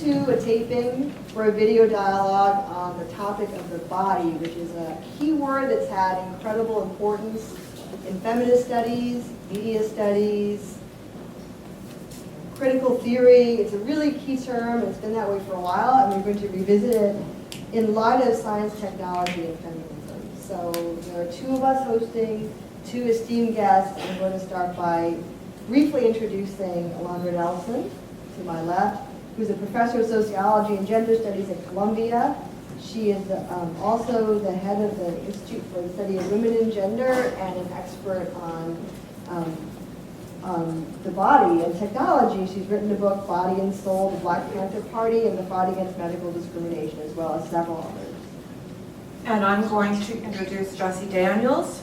to a taping for a video dialogue on the topic of the body, which is a key word that's had incredible importance in feminist studies, media studies, critical theory. It's a really key term. It's been that way for a while, and we're going to revisit it in light of science, technology, and feminism. So there are two of us hosting, two esteemed guests. I'm going to start by briefly introducing Alondra Nelson, to my left, who's a professor of sociology and gender studies at Columbia. She is also the head of the Institute for the Study of Women and Gender and an expert on the body and technology. She's written a book, Body and Soul, The Black Panther Party, and the Fight Against Medical Discrimination, as well as several others. And I'm going to introduce Jessie Daniels,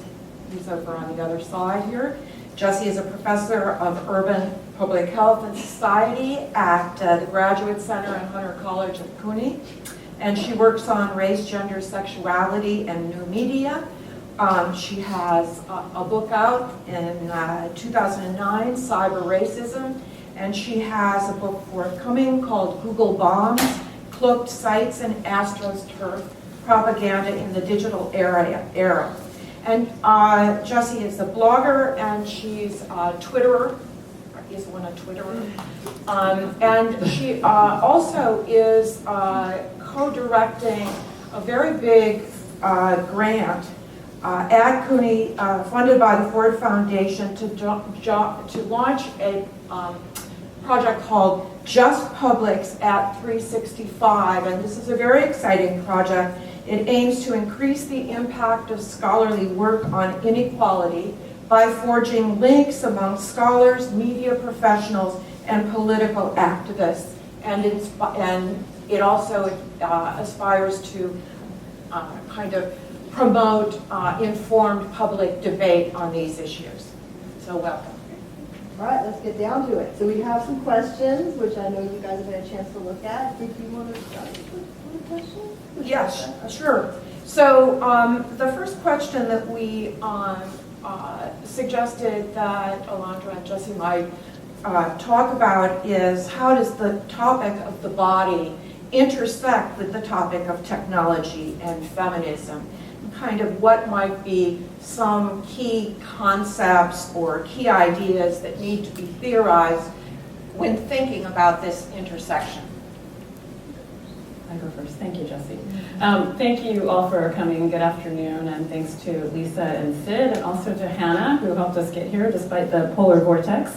who's over on the other side here. Jessie is a professor of urban public health and society at the Graduate Center in Hunter College at CUNY. And she works on race, gender, sexuality, and new media. She has a book out in 2009, Cyber Racism, and she has a book forthcoming called Google Bombs, Cloaked Sites and AstroTurf Propaganda in the Digital Era. And Jessie is a blogger, and she's a Twitterer, and she also is co-directing a very big grant at CUNY, funded by the Ford Foundation, to launch a project called Just Publics at 365, and this is a very exciting project. It aims to increase the impact of scholarly work on inequality by forging links among scholars, media professionals, and political activists. And it also aspires to kind of promote informed public debate on these issues. So welcome. All right, let's get down to it. So we have some questions, which I know you guys have had a chance to look at. If you want to start with a question? Yes, sure. So the first question that we suggested that Alondra and Jessie might talk about is, how does the topic of the body intersect with the topic of technology and feminism? Kind of what might be some key concepts or key ideas that need to be theorized when thinking about this intersection? I go first. Thank you, Jessie. Thank you all for coming. Good afternoon, and thanks to Lisa and Sid, and also to Hannah, who helped us get here despite the polar vortex.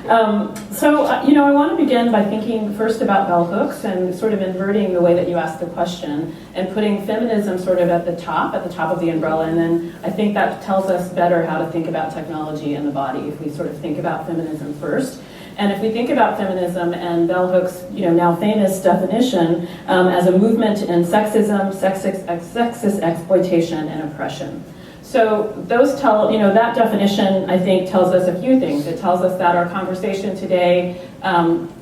I want to begin by thinking first about bell hooks and sort of inverting the way that you asked the question and putting feminism sort of at the top of the umbrella, and then I think that tells us better how to think about technology and the body if we sort of think about feminism first. And if we think about feminism and bell hooks, now famous definition as a movement in sexism, sexist exploitation, and oppression. So those that definition, I think, tells us a few things. It tells us that our conversation today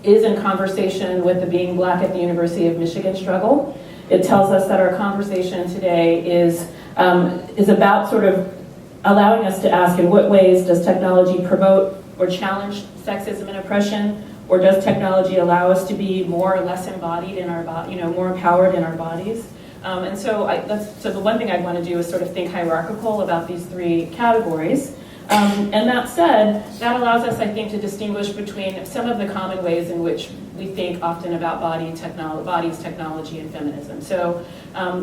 is in conversation with the Being Black at the University of Michigan struggle. It tells us that our conversation today is about sort of allowing us to ask, in what ways does technology promote or challenge sexism and oppression, or does technology allow us to be more or less embodied in our body, more empowered in our bodies? So the one thing I'd want to do is sort of think hierarchical about these three categories. And that said, that allows us, I think, to distinguish between some of the common ways in which we think often about bodies, technology, and feminism. So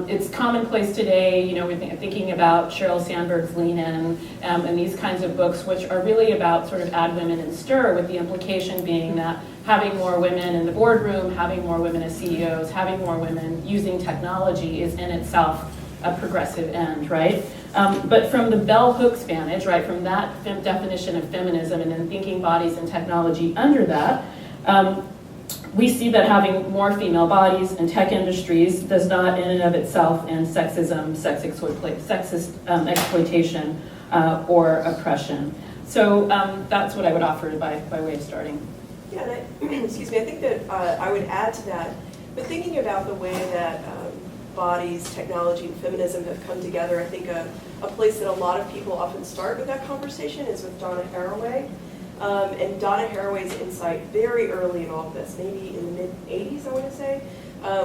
it's commonplace today, we're thinking about Sheryl Sandberg's Lean In and these kinds of books, which are really about sort of add women and stir, with the implication being that having more women in the boardroom, having more women as CEOs, having more women using technology is in itself a progressive end, right? But from the bell hooks vantage, right, from that definition of feminism and then thinking bodies and technology under that, we see that having more female bodies in tech industries does not in and of itself end sexism, sexist exploitation, or oppression. So that's what I would offer by way of starting. Yeah, and excuse me, I think that I would add to that, but thinking about the way that bodies, technology, and feminism have come together, I think a place that a lot of people often start with that conversation is with Donna Haraway. And Donna Haraway's insight very early in all of this, maybe in the mid-'80s, I want to say,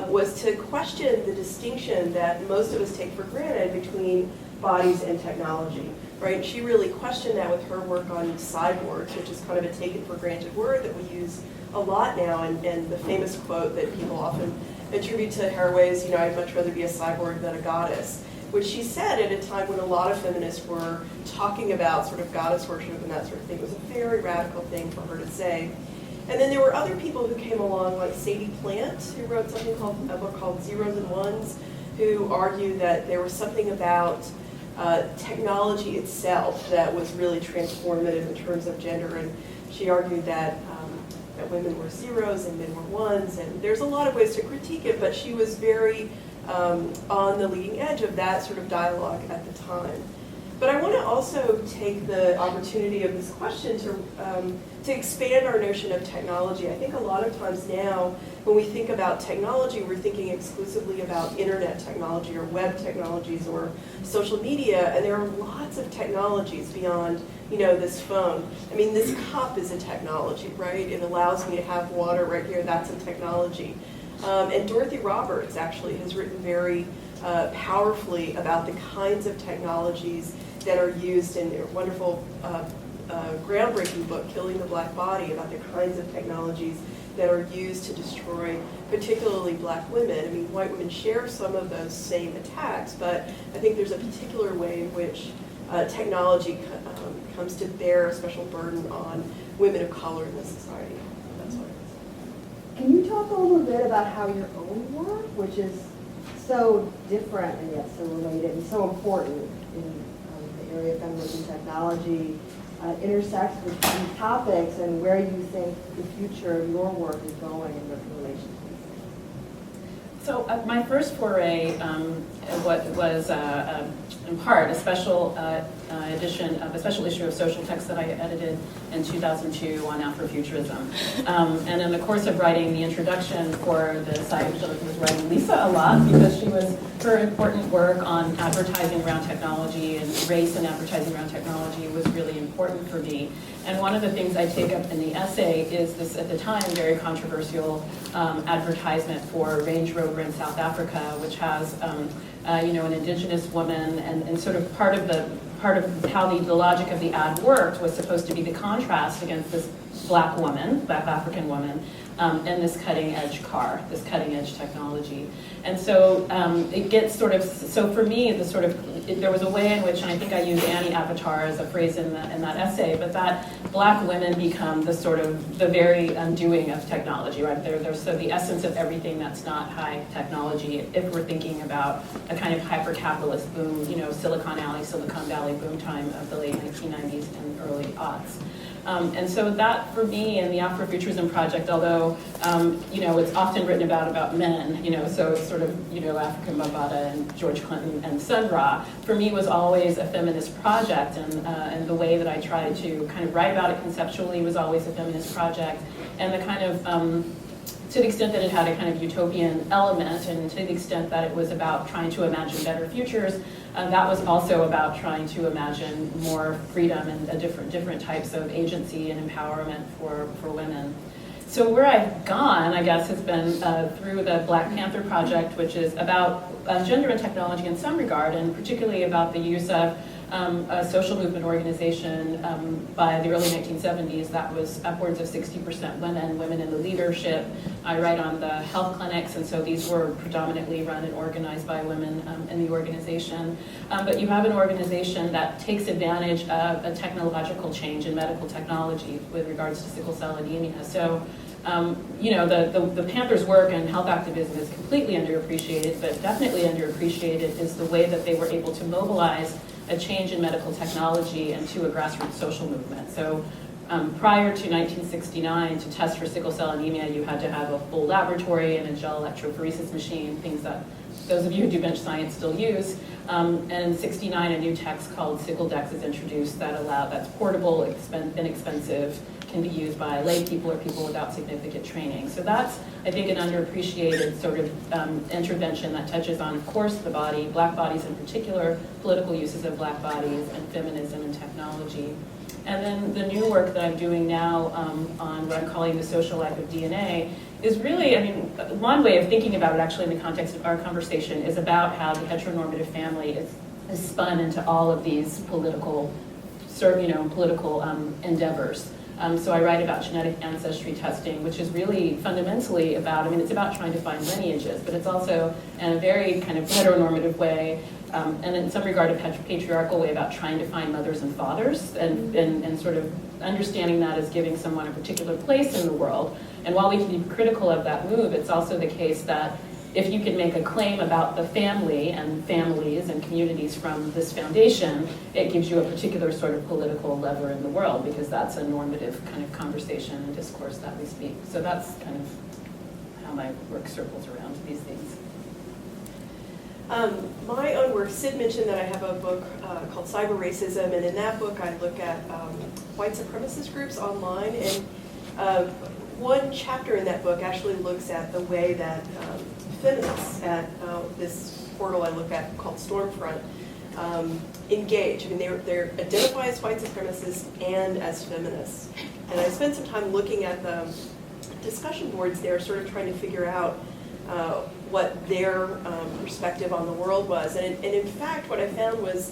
was to question the distinction that most of us take for granted between bodies and technology, right? She really questioned that with her work on cyborgs, which is kind of a taken for granted word that we use a lot now, and the famous quote that people often attribute to Haraway is, I'd much rather be a cyborg than a goddess, which she said at a time when a lot of feminists were talking about sort of goddess worship and that sort of thing. It was a very radical thing for her to say. And then there were other people who came along, like Sadie Plant, who wrote a book called Zeros and Ones, who argued that there was something about technology itself that was really transformative in terms of gender. And she argued that women were zeros and men were ones. And there's a lot of ways to critique it, but she was very on the leading edge of that sort of dialogue at the time. But I want to also take the opportunity of this question to expand our notion of technology. I think a lot of times now, when we think about technology, we're thinking exclusively about internet technology or web technologies or social media, and there are lots of technologies beyond, this phone. I mean, this cup is a technology, right? It allows me to have water right here. That's a technology. And Dorothy Roberts actually has written very powerfully about the kinds of technologies that are used in their wonderful, groundbreaking book, Killing the Black Body, about the kinds of technologies that are used to destroy particularly black women. I mean, white women share some of those same attacks, but I think there's a particular way in which technology comes to bear a special burden on women of color in this society. That's what it is. Can you talk a little bit about how your own work, which is so different and yet so related and so important in the area of feminism technology, intersects with these topics, and where you think the future of your work is going in relation to these things? So my first foray was in part a special edition of a special issue of Social Text that I edited in 2002 on Afrofuturism. And in the course of writing the introduction for the site, I was writing Lisa a lot because her important work on advertising around technology and race and advertising around technology was really important for me. And one of the things I take up in the essay is this, at the time, very controversial advertisement for Range Rover in South Africa, which has an indigenous woman, and sort of part of how the logic of the ad worked was supposed to be the contrast against this black African woman, and this cutting edge car, this cutting edge technology. And so it gets sort of, so for me, there was a way in which, and I think I used anti-avatar as a phrase in that essay, but that black women become the very undoing of technology, right? They're so the essence of everything that's not high technology, if we're thinking about a kind of hyper-capitalist boom, Silicon Valley boom time of the late 1990s and early aughts. And so that, for me, and the Afrofuturism project, although, it's often written about men, so it's sort of, African Bambaataa and George Clinton and Sun Ra, for me was always a feminist project, and the way that I tried to kind of write about it conceptually was always a feminist project, and the kind of, to the extent that it had a kind of utopian element, and to the extent that it was about trying to imagine better futures, that was also about trying to imagine more freedom and different types of agency and empowerment for women. So where I've gone, I guess, has been through the Black Panther Project, which is about gender and technology in some regard, and particularly about the use of a social movement organization by the early 1970s that was upwards of 60% women in the leadership. I write on the health clinics, and so these were predominantly run and organized by women in the organization. But you have an organization that takes advantage of a technological change in medical technology with regards to sickle cell anemia. So the Panthers' work and health activism is completely underappreciated, but definitely underappreciated is the way that they were able to mobilize a change in medical technology and to a grassroots social movement. So prior to 1969, to test for sickle cell anemia, you had to have a full laboratory and a gel electrophoresis machine, things that those of you who do bench science still use. And in 69, a new text called SickleDex is introduced that's portable, inexpensive, can be used by lay people or people without significant training. So that's, I think, an underappreciated sort of intervention that touches on, of course, the body, black bodies in particular, political uses of black bodies, and feminism and technology. And then the new work that I'm doing now on what I'm calling the social life of DNA is really, I mean, one way of thinking about it actually in the context of our conversation is about how the heteronormative family is spun into all of these political endeavors. So I write about genetic ancestry testing, which is really fundamentally about, I mean, it's about trying to find lineages, but it's also in a very kind of heteronormative way, and in some regard a patriarchal way about trying to find mothers and fathers, and sort of understanding that as giving someone a particular place in the world. And while we can be critical of that move, it's also the case that if you can make a claim about the family and families and communities from this foundation, it gives you a particular sort of political lever in the world, because that's a normative kind of conversation and discourse that we speak. So that's kind of how my work circles around these things. My own work, Sid mentioned that I have a book called Cyber Racism, and in that book I look at white supremacist groups online, and one chapter in that book actually looks at the way that feminists at this portal I look at called Stormfront engage. I mean, they're identify as white supremacists and as feminists. And I spent some time looking at the discussion boards there, sort of trying to figure out what their perspective on the world was. And in fact, what I found was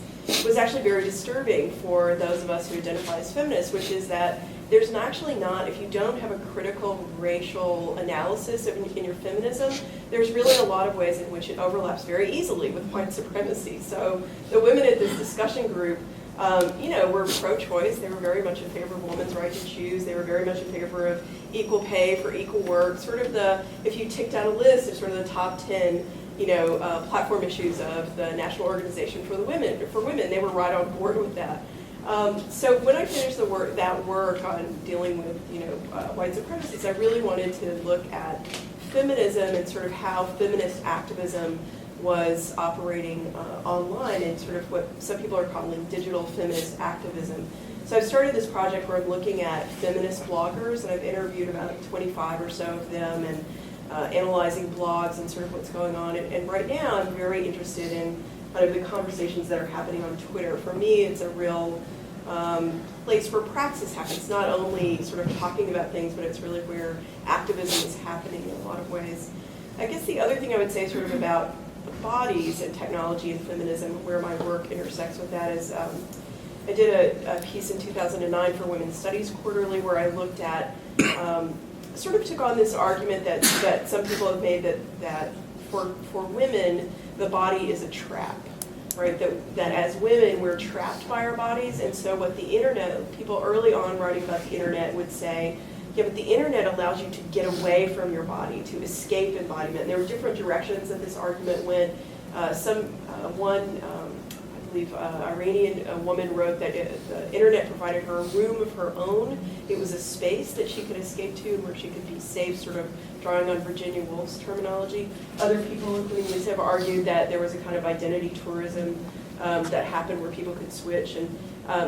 actually very disturbing for those of us who identify as feminists, which is that there's actually not, if you don't have a critical racial analysis in your feminism, there's really a lot of ways in which it overlaps very easily with white supremacy. So the women at this discussion group, were pro-choice. They were very much in favor of women's right to choose. They were very much in favor of equal pay for equal work. Sort of if you ticked out a list of sort of the top 10, platform issues of the National Organization for Women, they were right on board with that. So when I finished that work on dealing with, white supremacists, I really wanted to look at feminism and sort of how feminist activism was operating online, and sort of what some people are calling digital feminist activism. So I've started this project where I'm looking at feminist bloggers, and I've interviewed about 25 or so of them, and analyzing blogs and sort of what's going on. And right now I'm very interested in kind of the conversations that are happening on Twitter. For me, it's a real place where praxis happens, not only sort of talking about things, but it's really where activism is happening in a lot of ways. I guess the other thing I would say sort of about bodies and technology and feminism, where my work intersects with that, is I did a piece in 2009 for Women's Studies Quarterly where I looked at, sort of took on this argument that some people have made that for women, the body is a trap, right? That as women, we're trapped by our bodies, and so what the internet, people early on writing about the internet would say, yeah, but the internet allows you to get away from your body, to escape embodiment. And there were different directions that this argument went. I believe Iranian woman wrote that the internet provided her a room of her own. It was a space that she could escape to and where she could be safe, sort of drawing on Virginia Woolf's terminology. Other people, including Liz, have argued that there was a kind of identity tourism that happened where people could switch. And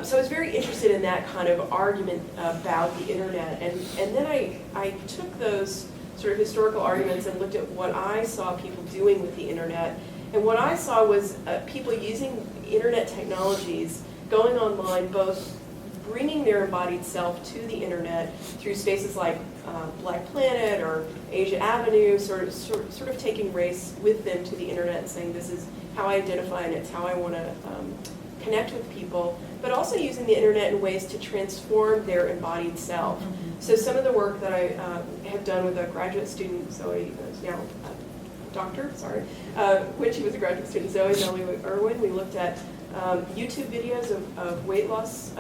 so I was very interested in that kind of argument about the internet. And then I took those sort of historical arguments and looked at what I saw people doing with the internet. And what I saw was people using internet technologies, going online, both bringing their embodied self to the internet through spaces like Black Planet or Asia Avenue, sort of taking race with them to the internet and saying, this is how I identify and it's how I want to connect with people, but also using the internet in ways to transform their embodied self. Mm-hmm. So some of the work that I have done with a graduate student, Zoe, who's now doctor, sorry, when she was a graduate student, Zoe Irwin, we looked at YouTube videos of weight loss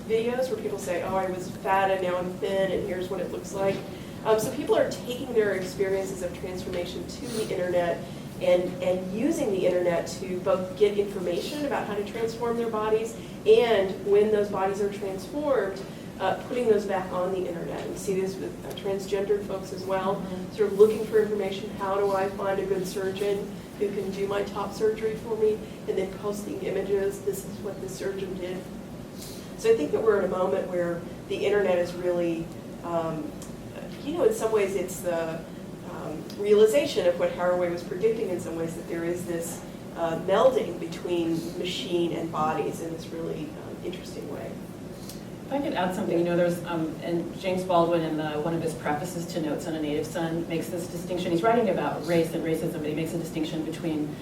videos where people say, oh, I was fat and now I'm thin and here's what it looks like. So people are taking their experiences of transformation to the internet and using the internet to both get information about how to transform their bodies, and when those bodies are transformed, putting those back on the internet. And see this with transgendered folks as well, mm-hmm. Sort of looking for information. How do I find a good surgeon who can do my top surgery for me? And then posting images, this is what the surgeon did. So I think that we're in a moment where the internet is really, in some ways it's the realization of what Haraway was predicting in some ways, that there is this melding between machine and bodies in this really interesting way. If I could add something, there's, and James Baldwin in one of his prefaces to Notes on a Native Son makes this distinction. He's writing about race and racism, but he makes a distinction between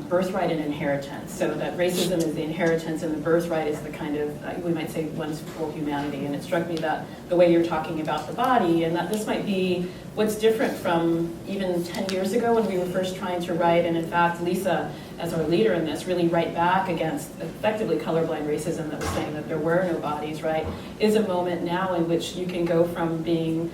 birthright and inheritance. So that racism is the inheritance and the birthright is the kind of, we might say, one's full humanity. And it struck me that the way you're talking about the body, and that this might be what's different from even 10 years ago when we were first trying to write, and in fact, Lisa, as our leader in this, really write back against effectively colorblind racism that was saying that there were no bodies, right, is a moment now in which you can go from being,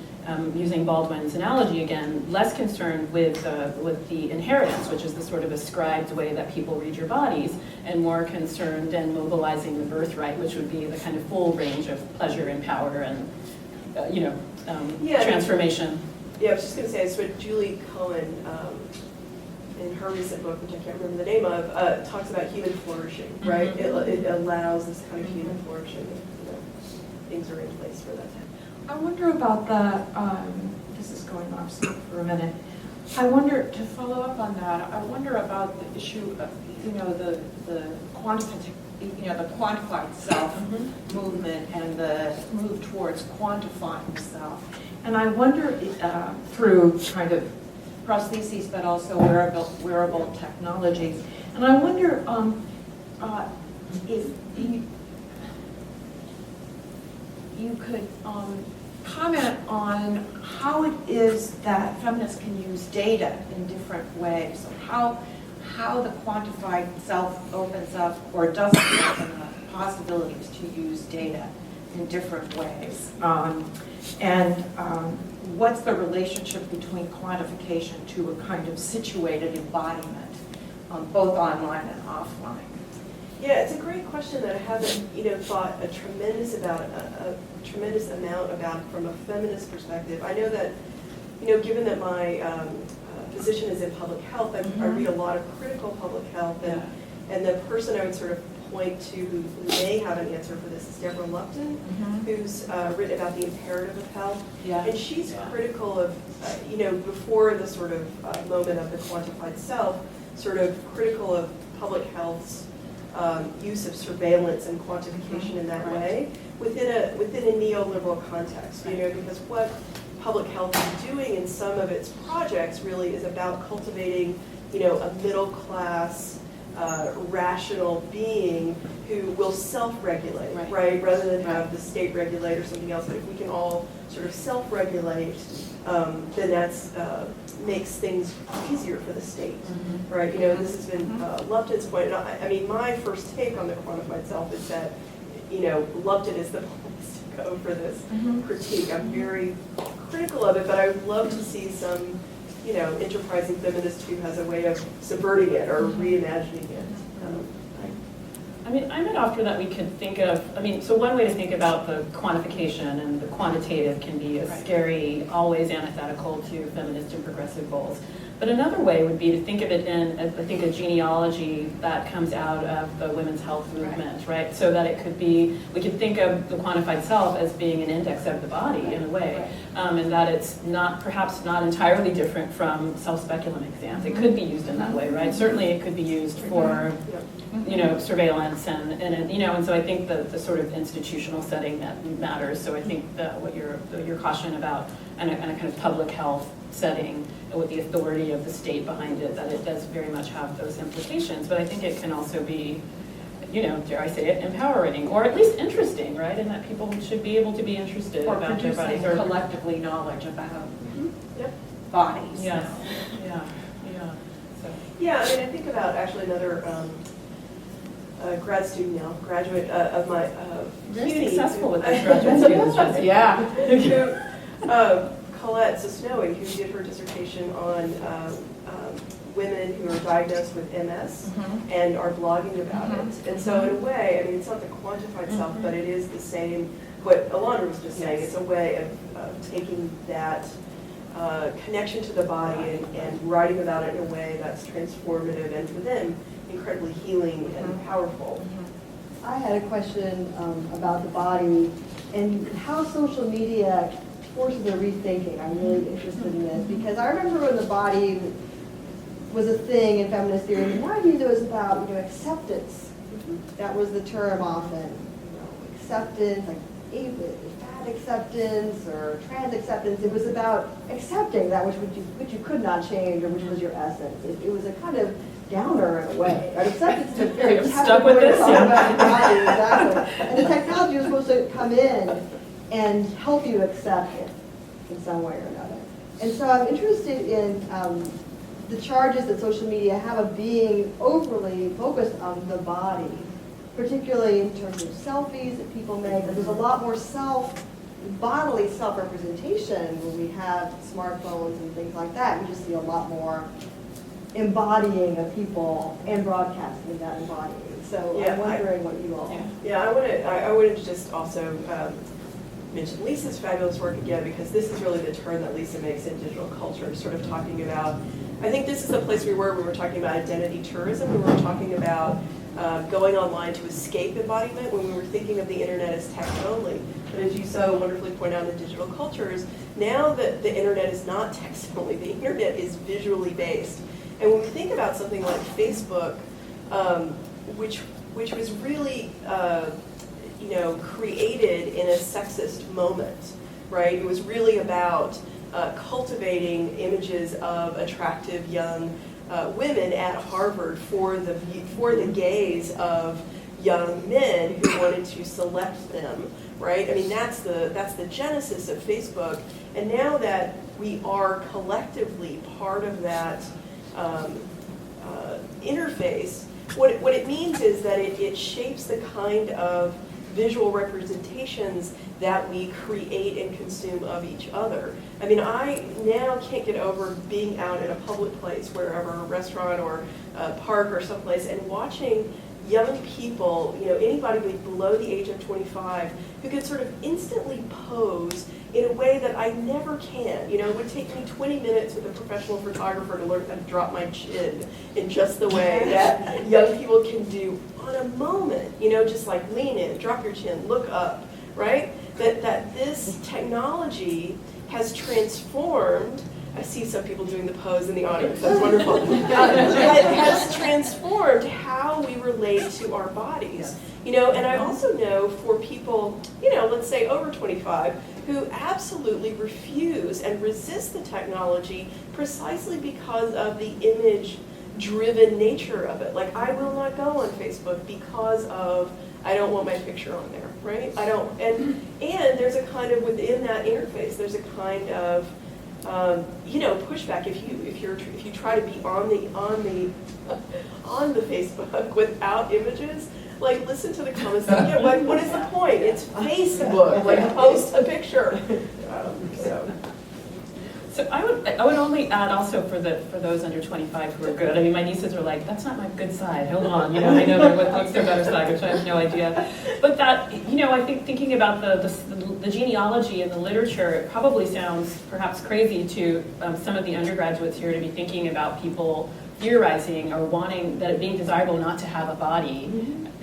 using Baldwin's analogy again, less concerned with the inheritance, which is the sort of ascribed way that people read your bodies, and more concerned in mobilizing the birthright, which would be the kind of full range of pleasure and power and, transformation. Yeah, I was just going to say, it's what Julie Cohen, in her recent book, which I can't remember the name of, talks about human flourishing, right? It allows this kind of human flourishing. Things are in place for that. I wonder about the, this is going off script for a minute. I wonder, to follow up on that, I wonder about the issue of, the quantitative, the quantified self movement and the move towards quantifying self. And I wonder through kind of prostheses, but also wearable technologies. And I wonder if you could comment on how it is that feminists can use data in different ways. So how the quantified self opens up or doesn't open up possibilities to use data in different ways. What's the relationship between quantification to a kind of situated embodiment, both online and offline? Yeah, it's a great question that I haven't, thought a tremendous amount about from a feminist perspective. I know that, given that my position is in public health, I read a lot of critical public health, and the person I would sort of point to who may have an answer for this is Deborah Lupton, who's written about the imperative of health. Yeah. And she's critical of, before the sort of moment of the quantified self, sort of critical of public health's use of surveillance and quantification in that way within a neoliberal context, because what public health is doing in some of its projects really is about cultivating, a middle class, rational being who will self-regulate, right? Rather than have the state regulate or something else. But if we can all sort of self-regulate, then that's makes things easier for the state, right? This has been Lupton's point. I mean, my first take on the quantified self is that, Lupton is the place to go for this critique. I'm very critical of it, but I would love to see some enterprising feminist who has a way of subverting it or reimagining it. I mean, I might offer that we could think of, so one way to think about the quantification and the quantitative can be a scary, always antithetical to feminist and progressive goals. But another way would be to think of it in, I think, a genealogy that comes out of the women's health movement, right? So that it could be, we could think of the quantified self as being an index of the body in a way, and that it's perhaps not entirely different from self-speculum exams. It could be used in that way, right? Certainly it could be used for, surveillance and so I think the sort of institutional setting that matters. So I think that what your caution about and a kind of public health setting with the authority of the state behind it, that it does very much have those implications. But I think it can also be, dare I say it, empowering or at least interesting, right? And that people should be able to be interested Or about their bodies. producing collectively knowledge about bodies. Yes. So. Yeah, I think about actually another grad student now, graduate of my Very CUNY, successful with those graduate students. who, Colette Sosnoe, who did her dissertation on women who are diagnosed with MS and are blogging about it. And so in a way, it's not the quantified self, but it is the same, what Alondra was just saying, it's a way of taking that connection to the body and writing about it in a way that's transformative and for them incredibly healing and powerful. I had a question about the body and how social media forces a rethinking. I'm really interested in this because I remember when the body was a thing in feminist theory, in the 90s it was about acceptance. That was the term often. acceptance, like fat acceptance or trans acceptance. It was about accepting that which you could not change or which was your essence. It was a kind of downer in a way. Right? Acceptance is a very I'm stuck with this. talk about the body, exactly. And the technology was supposed to come in and help you accept it in some way or another. And so I'm interested in the charges that social media have of being overly focused on the body, particularly in terms of selfies that people make. There's a lot more bodily self-representation when we have smartphones and things like that. You just see a lot more embodying of people and broadcasting that embodying. So Yeah, I'm wondering what you all... Yeah, I wanted to just also mention Lisa's fabulous work again, because this is really the turn that Lisa makes in digital culture, sort of talking about, I think this is the place we were talking about identity tourism, we were talking about going online to escape embodiment when we were thinking of the internet as text only. But as you so wonderfully point out in digital cultures, now that the internet is not text only, the internet is visually based. And when we think about something like Facebook, which was really created in a sexist moment, right? It was really about cultivating images of attractive young women at Harvard for the gaze of young men who wanted to select them, right? I mean, that's the genesis of Facebook. And now that we are collectively part of that interface, what it means is that it shapes the kind of visual representations that we create and consume of each other. I mean, I now can't get over being out in a public place, wherever, a restaurant or a park or someplace, and watching young people, anybody below the age of 25, who can sort of instantly pose in a way that I never can. It would take me 20 minutes with a professional photographer to learn how to drop my chin in just the way that young people can do on a moment. Just like lean in, drop your chin, look up, right? That this technology has transformed. I see some people doing the pose in the audience. That's wonderful. It has transformed how we relate to our bodies. And I also know for people, let's say over 25, who absolutely refuse and resist the technology precisely because of the image-driven nature of it. Like, I will not go on Facebook because of, I don't want my picture on there, right? I don't, and there's a kind of, within that interface, there's a kind of, pushback if you try to be on the Facebook without images. Like, listen to the comments. Like, what is the point? It's Facebook. Like, post a picture. So I would only add also for those under 25 who are good. I mean, my nieces are like, that's not my good side. Hold on, I know what's their better side, which I have no idea. But that, I think thinking about the genealogy in the literature, it probably sounds perhaps crazy to some of the undergraduates here to be thinking about people theorizing or wanting that it being desirable not to have a body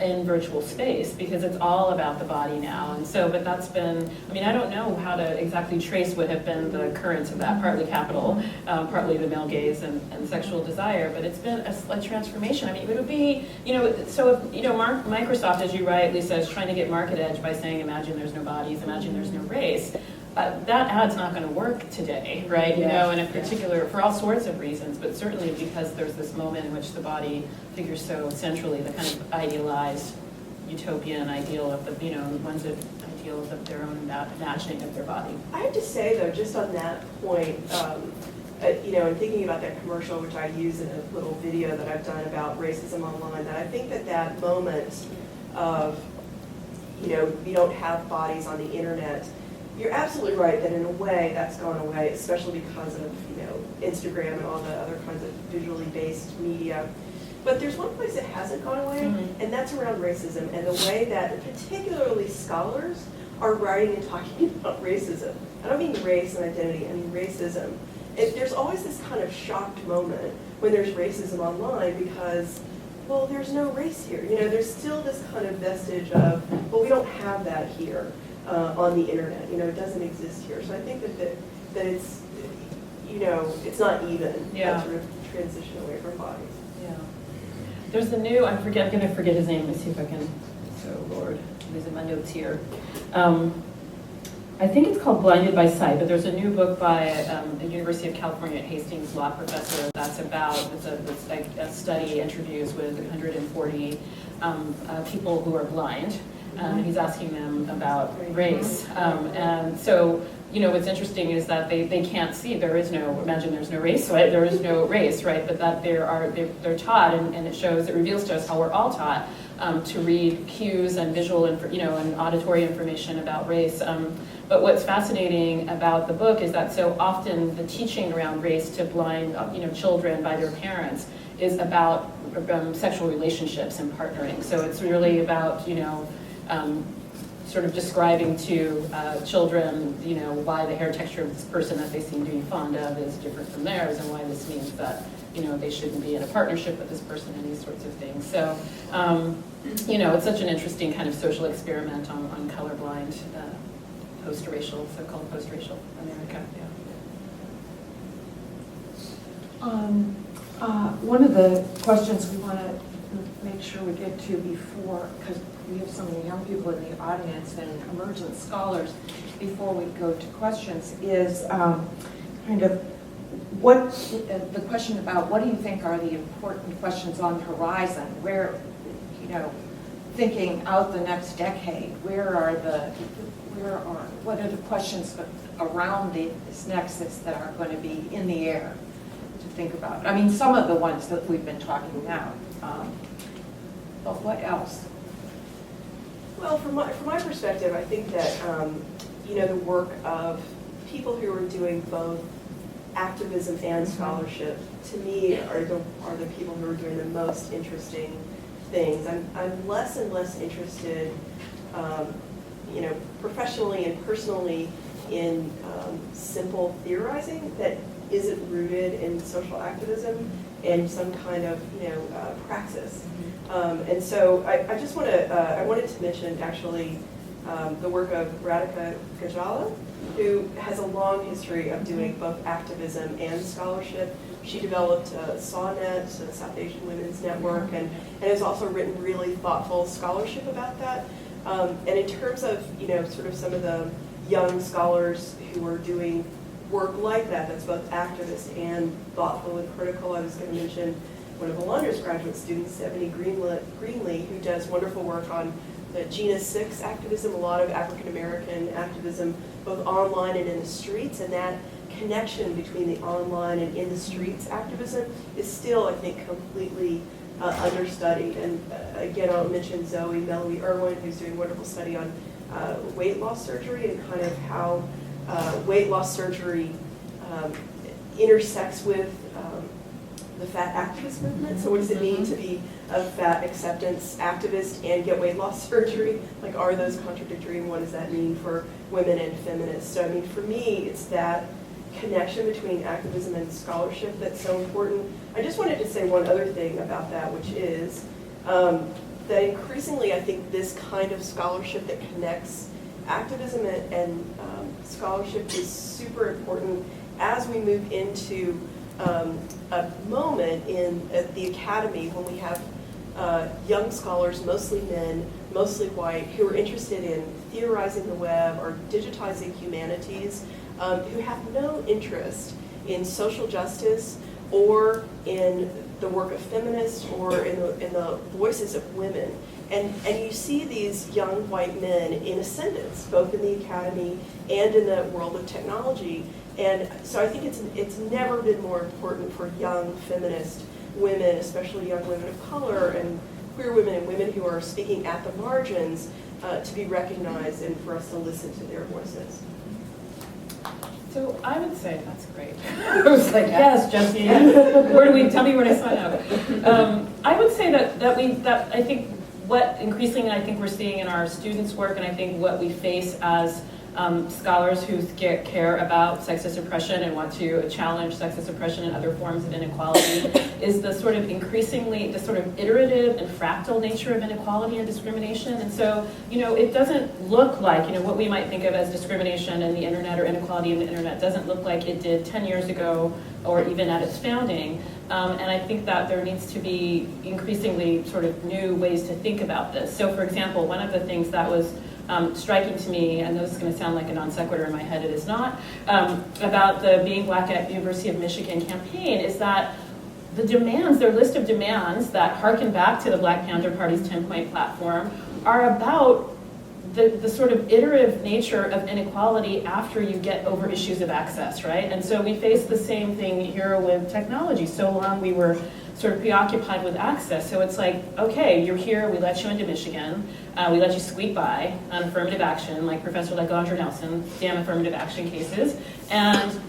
in virtual space, because it's all about the body now. And so, but that's been, I don't know how to exactly trace what have been the currents of that, partly capital, partly the male gaze and sexual desire, but it's been a transformation. It would be, so if, Microsoft, as you rightly said, is trying to get market edge by saying, imagine there's no bodies, imagine there's no race. That ad's not going to work today, right? In a particular, for all sorts of reasons, but certainly because there's this moment in which the body figures so centrally, the kind of idealized utopian ideal of the, one's ideal of their own imagining of their body. I have to say, though, just on that point, and thinking about that commercial, which I use in a little video that I've done about racism online, that I think that moment of, we don't have bodies on the internet, you're absolutely right that in a way that's gone away, especially because of Instagram and all the other kinds of visually based media. But there's one place that hasn't gone away, and that's around racism and the way that particularly scholars are writing and talking about racism. I don't mean race and identity, I mean racism. There's always this kind of shocked moment when there's racism online because, well, there's no race here. There's still this kind of vestige of, well, we don't have that here. On the internet, it doesn't exist here. So I think that it's, it's not even that sort of transition away from bodies. Yeah. There's the new, I'm going to forget his name. Let's see if I can, Lord. losing my notes here. I think it's called Blinded by Sight, but there's a new book by the University of California at Hastings law professor that's about, it's like a study, interviews with 140 people who are blind. He's asking them about race. And so, you know, what's interesting is that they can't see. There is no, imagine there's no race, right? There is no race, right? But that they're taught, and it reveals to us how we're all taught to read cues and visual, and auditory information about race. But what's fascinating about the book is that so often the teaching around race to blind, children by their parents is about sexual relationships and partnering. So it's really about, sort of describing to children, why the hair texture of this person that they seem to be fond of is different from theirs, and why this means that, they shouldn't be in a partnership with this person, and these sorts of things. So, it's such an interesting kind of social experiment on colorblind, post-racial, so-called post-racial America. Yeah. One of the questions we want to make sure we get to before, because we have so many young people in the audience and emergent scholars, before we go to questions, is kind of what the question about what do you think are the important questions on the horizon? Where, thinking out the next decade, what are the questions around this nexus that are going to be in the air to think about? I mean, some of the ones that we've been talking about, but what else? Well, from my perspective, I think that the work of people who are doing both activism and scholarship, to me, are the people who are doing the most interesting things. I'm less and less interested, professionally and personally, in simple theorizing that isn't rooted in social activism and some kind of praxis. And so I just wanted to mention actually the work of Radhika Gajala, who has a long history of doing both activism and scholarship. She developed SAWNet, so the South Asian Women's Network, and has also written really thoughtful scholarship about that. And in terms of sort of some of the young scholars who are doing work like that, that's both activist and thoughtful and critical, I was going to mention one of Alundra's graduate students, Ebony Greenlee, who does wonderful work on the Gina 6 activism, a lot of African American activism, both online and in the streets, and that connection between the online and in the streets activism is still, I think, completely understudied. And again, I'll mention Zoe Meloy Irwin, who's doing a wonderful study on weight loss surgery and kind of how weight loss surgery intersects with the fat activist movement. So what does it mean to be a fat acceptance activist and get weight loss surgery? Like, are those contradictory, and what does that mean for women and feminists? So I mean, for me, it's that connection between activism and scholarship that's so important. I just wanted to say one other thing about that, which is that increasingly I think this kind of scholarship that connects activism and scholarship is super important as we move into a moment in the academy when we have young scholars, mostly men, mostly white, who are interested in theorizing the web or digitizing humanities, who have no interest in social justice or in the work of feminists or in the voices of women. And you see these young white men in ascendance, both in the academy and in the world of technology. And so I think it's never been more important for young feminist women, especially young women of color and queer women and women who are speaking at the margins, to be recognized and for us to listen to their voices. So I would say that's great. I was like, yes, Jesse. Tell me where to sign up. I would say that I think what increasingly I think we're seeing in our students' work, and I think what we face as scholars who care about sexist oppression and want to challenge sexist oppression and other forms of inequality is the sort of increasingly, the sort of iterative and fractal nature of inequality and discrimination. And so, it doesn't look like, what we might think of as discrimination in the internet or inequality in the internet doesn't look like it did 10 years ago or even at its founding. And I think that there needs to be increasingly sort of new ways to think about this. So for example, one of the things that was striking to me, and this is going to sound like a non sequitur in my head, it is not, about the Being Black at University of Michigan campaign is that the demands, their list of demands that harken back to the Black Panther Party's 10-point platform are about the sort of iterative nature of inequality after you get over issues of access, right? And so we face the same thing here with technology. So long we were sort of preoccupied with access. So it's like, okay, you're here, we let you into Michigan, we let you squeak by on affirmative action, like Professor Legendre Nelson, damn affirmative action cases, and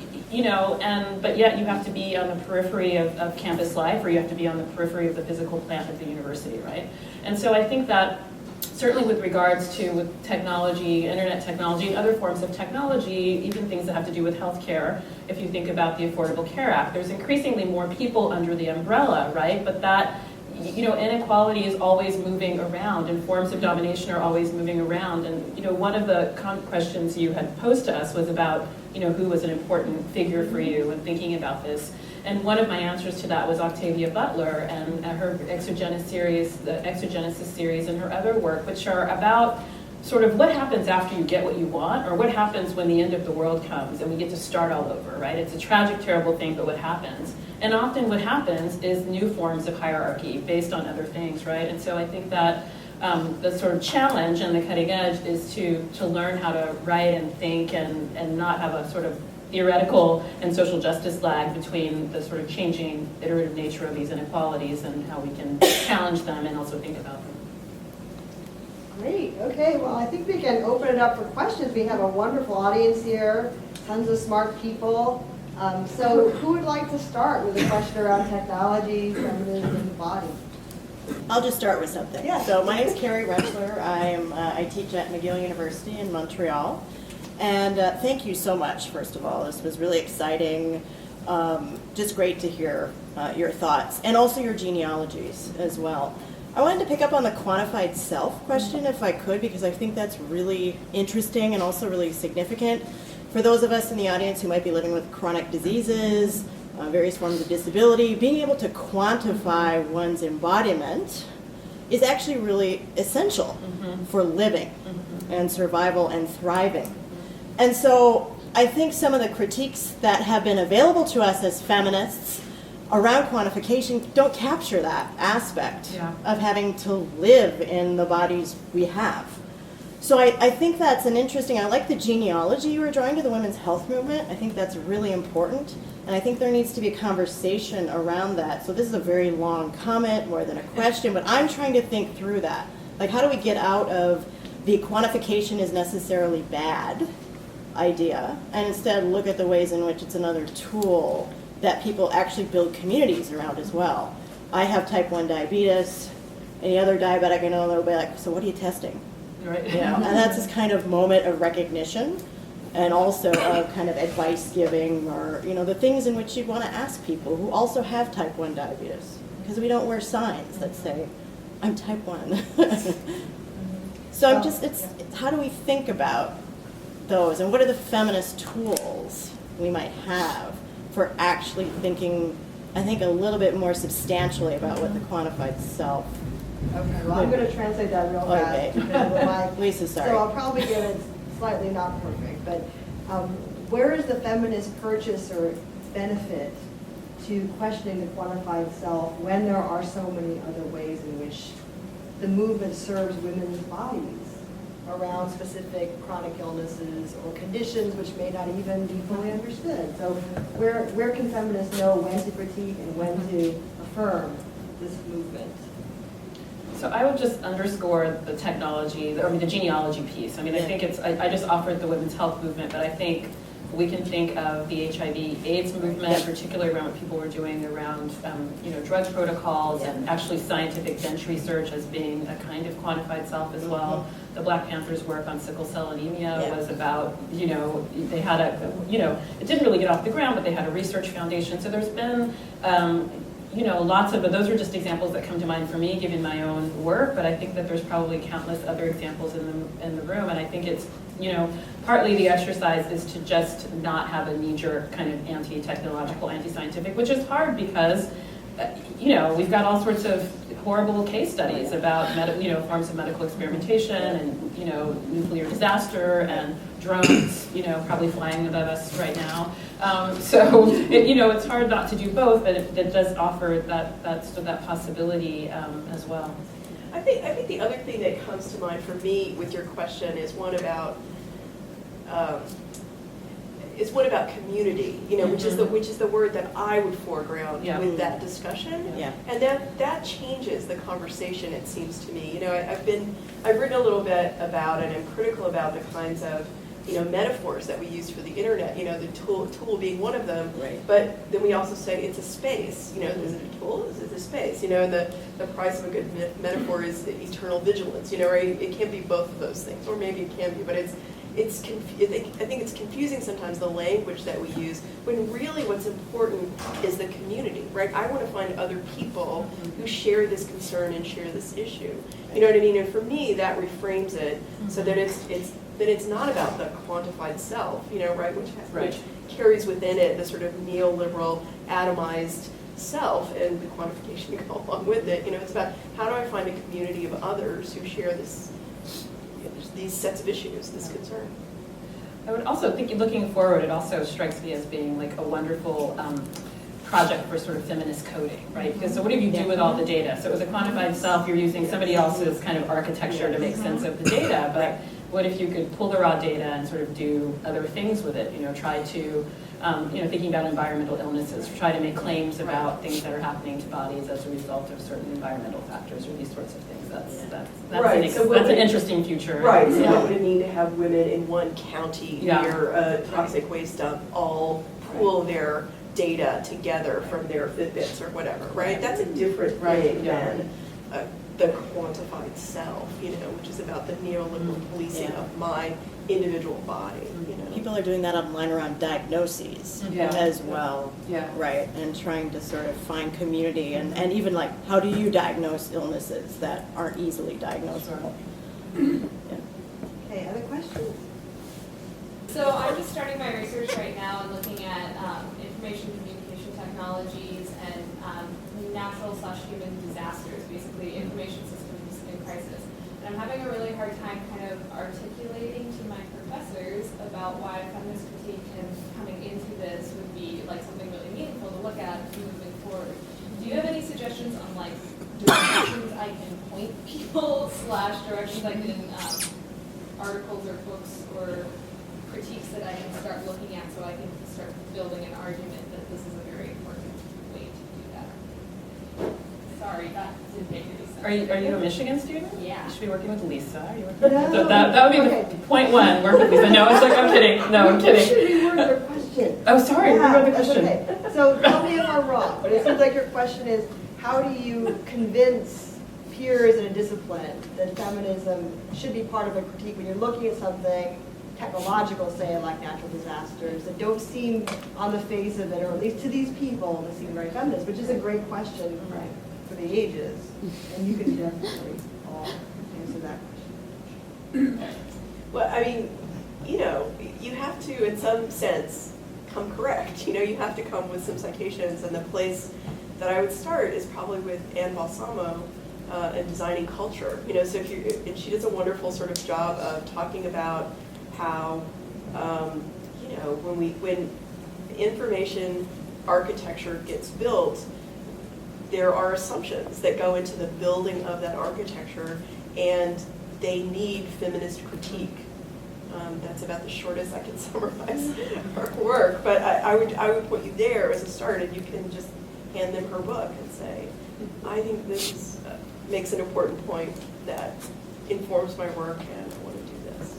but yet you have to be on the periphery of campus life, or you have to be on the periphery of the physical plant of the university, right? And so I think that certainly with regards to with technology, internet technology, and other forms of technology, even things that have to do with healthcare, if you think about the Affordable Care Act, there's increasingly more people under the umbrella, right? But that, inequality is always moving around, and forms of domination are always moving around. And, one of the questions you had posed to us was about, who was an important figure for you in thinking about this. And one of my answers to that was Octavia Butler and her Exogenesis series and her other work, which are about sort of what happens after you get what you want, or what happens when the end of the world comes and we get to start all over, right? It's a tragic, terrible thing, but what happens? And often what happens is new forms of hierarchy based on other things, right? And so I think that the sort of challenge and the cutting edge is to learn how to write and think and not have a sort of theoretical and social justice lag between the sort of changing iterative nature of these inequalities and how we can challenge them and also think about them. Great. Okay. Well, I think we can open it up for questions. We have a wonderful audience here, tons of smart people. So who would like to start with a question around technology, feminism, and the body? I'll just start with something. Yeah. So my name is Carrie Rechler. I teach at McGill University in Montreal. And thank you so much, first of all. This was really exciting. Just great to hear your thoughts, and also your genealogies as well. I wanted to pick up on the quantified self question, if I could, because I think that's really interesting and also really significant. For those of us in the audience who might be living with chronic diseases, various forms of disability, being able to quantify one's embodiment is actually really essential for living and survival and thriving. And so I think some of the critiques that have been available to us as feminists around quantification don't capture that aspect of having to live in the bodies we have. So I think that's an interesting, I like the genealogy you were drawing to the women's health movement. I think that's really important. And I think there needs to be a conversation around that. So this is a very long comment, more than a question, but I'm trying to think through that. Like, how do we get out of the quantification is necessarily bad idea, and instead look at the ways in which it's another tool that people actually build communities around as well. I have type 1 diabetes. Any other diabetic I know, they'll be like, so what are you testing? Right. And that's this kind of moment of recognition, and also of kind of advice giving, or the things in which you'd want to ask people who also have type 1 diabetes, because we don't wear signs that say, I'm type 1. So I'm just, it's how do we think about those, and what are the feminist tools we might have for actually thinking, I think, a little bit more substantially about what the quantified self. Okay, well, I'm going to translate that real fast. Okay. Lisa, sorry. So I'll probably get it slightly not perfect, but where is the feminist purchase or benefit to questioning the quantified self when there are so many other ways in which the movement serves women's bodies around specific chronic illnesses or conditions which may not even be fully understood? So where can feminists know when to critique and when to affirm this movement? So I would just underscore the technology, or the genealogy piece. I mean, I think it's, I just offered the women's health movement, but I think we can think of the HIV/AIDS movement, particularly around what people were doing around, drug protocols and actually scientific bench research as being a kind of quantified self as well. The Black Panthers' work on sickle cell anemia was about, they had it didn't really get off the ground, but they had a research foundation. So there's been, lots of, but those are just examples that come to mind for me, given my own work. But I think that there's probably countless other examples in the room, and I think it's, partly the exercise is to just not have a knee-jerk kind of anti-technological, anti-scientific, which is hard because, we've got all sorts of horrible case studies about forms of medical experimentation and nuclear disaster and drones probably flying above us right now. So it's hard not to do both, but it does offer that possibility as well. I think the other thing that comes to mind for me with your question is one about community, which is the word that I would foreground with that discussion. Yeah. And that changes the conversation, it seems to me. I've written a little bit about and I'm critical about the kinds of metaphors that we use for the internet, the tool being one of them, Right. But then we also say it's a space, is it a tool, is it a space, and the price of a good metaphor is eternal vigilance, right? It can't be both of those things, or maybe it can be, but I think it's confusing sometimes the language that we use, when really what's important is the community, right? I want to find other people who share this concern and share this issue, you know what I mean? And for me, that reframes it so that it's not about the quantified self, right, which carries within it the sort of neoliberal, atomized self and the quantification to go along with it. It's about how do I find a community of others who share these sets of issues, this concern. I would also think, looking forward, it also strikes me as being like a wonderful project for sort of feminist coding, right? Because so what do you do with all the data? So it was a quantified self, you're using somebody else's kind of architecture to make sense of the data, but what if you could pull the raw data and sort of do other things with it? Try to, thinking about environmental illnesses, try to make claims about things that are happening to bodies as a result of certain environmental factors or these sorts of things. That's an interesting future. Right. So what would it mean to have women in one county near a toxic waste dump all pool their data together from their Fitbits or whatever, right? That's a different thing than the quantified self, which is about the neoliberal policing of my individual body. People are doing that online around diagnoses as well, right? And trying to sort of find community and even like, how do you diagnose illnesses that aren't easily diagnosable? Okay, other questions? So I'm just starting my research right now and looking at information communication technologies and natural/human disasters, basically information systems in crisis. And I'm having a really hard time kind of articulating to my professors about why feminist critique and coming into this would be like something really meaningful to look at moving forward. Do you have any suggestions on like directions I can point people / directions I can articles or books or critiques that I can start looking at so I can start building an argument that this is a very important way to do that? Sorry, that didn't make any sense. Are you a Michigan student? Yeah. You should be working with Lisa. Are you working No. so that would be the point one, work with Lisa. No, it's like, I'm kidding. No, I'm kidding. You should reword your question. Oh, sorry, reword the that's question. Okay. So tell me if I'm wrong, but it seems like your question is, how do you convince peers in a discipline that feminism should be part of a critique when you're looking at something technological, say, like natural disasters, that don't seem on the face of it, or at least to these people, that seem very feminist, which is a great question for the ages. And you can definitely answer that question. Well, I mean, you have to, in some sense, come correct. You have to come with some citations, and the place that I would start is probably with Anne Balsamo and designing culture. So and she does a wonderful sort of job of talking about how, when information architecture gets built, there are assumptions that go into the building of that architecture, and they need feminist critique. That's about the shortest I can summarize her work, but I would put you there as a start, and you can just hand them her book and say, I think this makes an important point that informs my work, and I want to do this.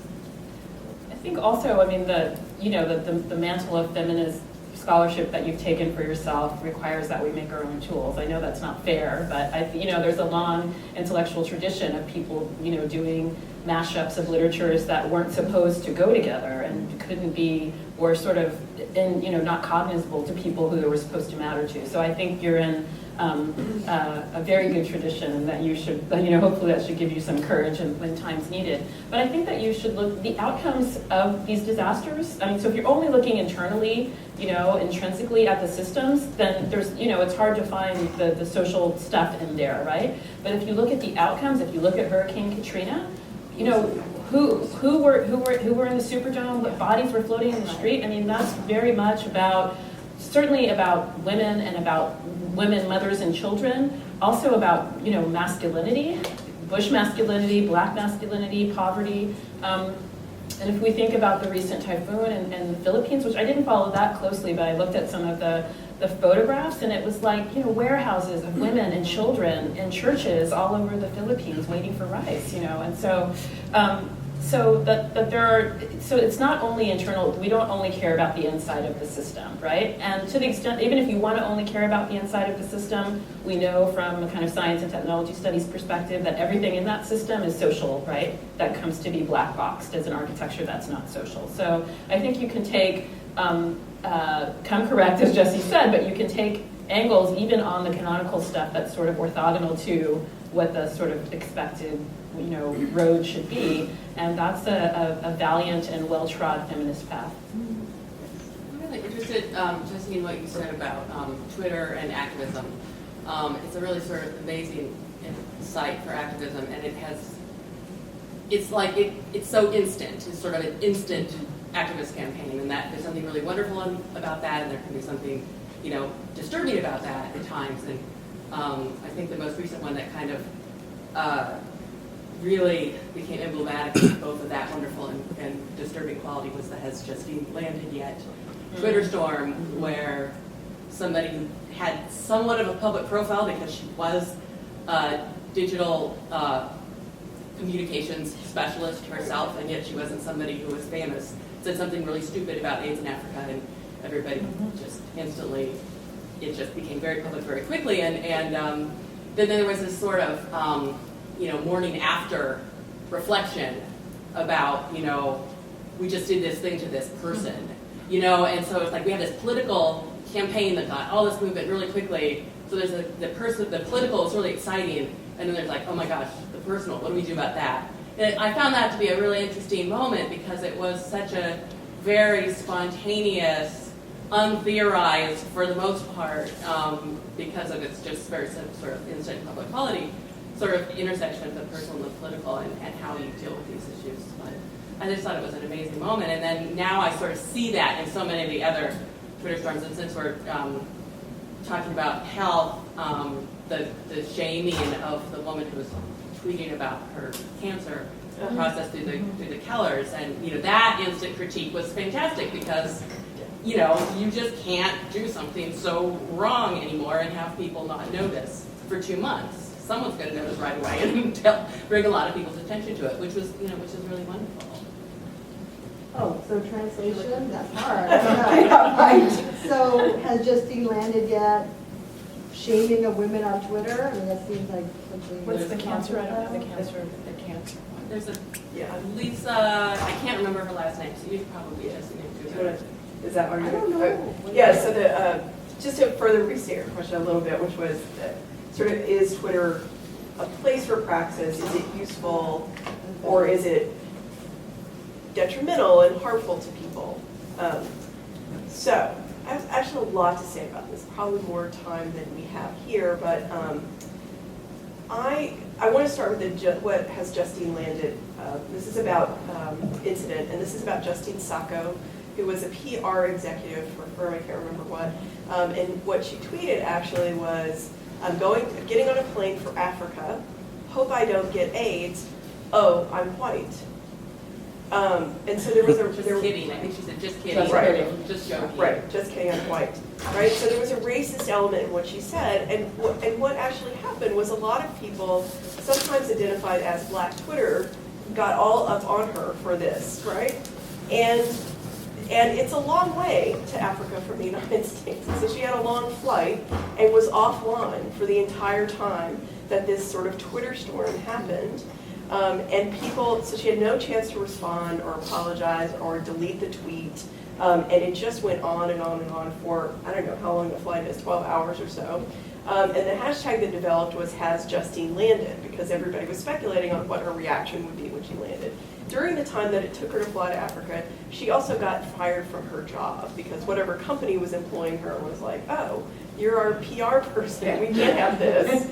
I think also, I mean, the mantle of feminist scholarship that you've taken for yourself requires that we make our own tools. I know that's not fair, but there's a long intellectual tradition of people, doing mashups of literatures that weren't supposed to go together and couldn't be, or sort of, not cognizable to people who they were supposed to matter to. So I think you're in a very good tradition, and that you should, hopefully that should give you some courage when time's needed. But I think that you should look the outcomes of these disasters. I mean, so if you're only looking internally, intrinsically at the systems, then there's, it's hard to find the social stuff in there, right? But if you look at the outcomes, if you look at Hurricane Katrina, who were in the Superdome, what bodies were floating in the street. I mean, that's very much certainly about women and about women, mothers, and children. Also about masculinity, Bush masculinity, Black masculinity, poverty. And if we think about the recent typhoon in the Philippines, which I didn't follow that closely, but I looked at some of the photographs, and it was like, warehouses of women and children and churches all over the Philippines waiting for rice, and so so it's not only internal. We don't only care about the inside of the system, right? And to the extent, even if you want to only care about the inside of the system, we know from a kind of science and technology studies perspective that everything in that system is social, right? That comes to be black boxed as an architecture that's not social. So I think you can take, come correct, as Jesse said, but you can take angles even on the canonical stuff that's sort of orthogonal to what the sort of expected road should be, and that's a valiant and well-trod feminist path. I'm really interested, Jesse, in what you said about Twitter and activism. It's a really sort of amazing site for activism, and it's so instant. It's sort of an instant activist campaign, and that there's something really wonderful about that, and there can be something, disturbing about that at times. And I think the most recent one that kind of really became emblematic of both of that wonderful and disturbing quality was the Has Justine Landed Yet Twitter storm, where somebody who had somewhat of a public profile because she was a digital communications specialist herself, and yet she wasn't somebody who was famous, said something really stupid about AIDS in Africa, and everybody just instantly, it just became very public very quickly. And then there was this sort of morning after reflection about, we just did this thing to this person, and so it's like we have this political campaign that got all this movement really quickly. So there's the political is really exciting, and then there's like, oh my gosh, the personal, what do we do about that? And I found that to be a really interesting moment because it was such a very spontaneous, untheorized for the most part, because of its just very sort of instant public quality, sort of intersection of the personal and the political and how you deal with these issues. But I just thought it was an amazing moment. And then now I sort of see that in so many of the other Twitter storms. And since we're talking about health, the shaming of the woman who was tweeting about her cancer process through the Kellers, and that instant critique was fantastic because you just can't do something so wrong anymore and have people not notice for 2 months. Someone's going to notice right away and bring a lot of people's attention to it, which is really wonderful. Oh, so translation, that's hard. Yeah, right. So has Justine Landed Yet shaming of women on Twitter? I mean, that seems like something. What's the cancer? I don't know the cancer. There's Lisa, I can't remember her last name, so you probably just named her. Is that what I you're don't know. Yeah, so just to further restate your question a little bit, which was sort of, is Twitter a place for praxis? Is it useful, or is it detrimental and harmful to people? So I have actually a lot to say about this, probably more time than we have here, but I want to start with what Has Justine Landed. This is about incident, and this is about Justine Sacco, who was a PR executive for a firm, I can't remember what, and what she tweeted actually was, getting on a plane for Africa, hope I don't get AIDS, oh, I'm white. And so there was a... Just kidding, I think she said just kidding. That's right. Just joking. Right, just kidding, I'm white. Right, so there was a racist element in what she said, and what actually happened was a lot of people, sometimes identified as Black Twitter, got all up on her for this, right? And it's a long way to Africa from the United States. So she had a long flight and was offline for the entire time that this sort of Twitter storm happened. And people, so she had no chance to respond or apologize or delete the tweet. And it just went on and on and on for, I don't know how long the flight is, 12 hours or so. And the hashtag that developed was "Has Justine Landed?" because everybody was speculating on what her reaction would be when she landed. During the time that it took her to fly to Africa, she also got fired from her job because whatever company was employing her was like, oh, you're our PR person, we can't have this.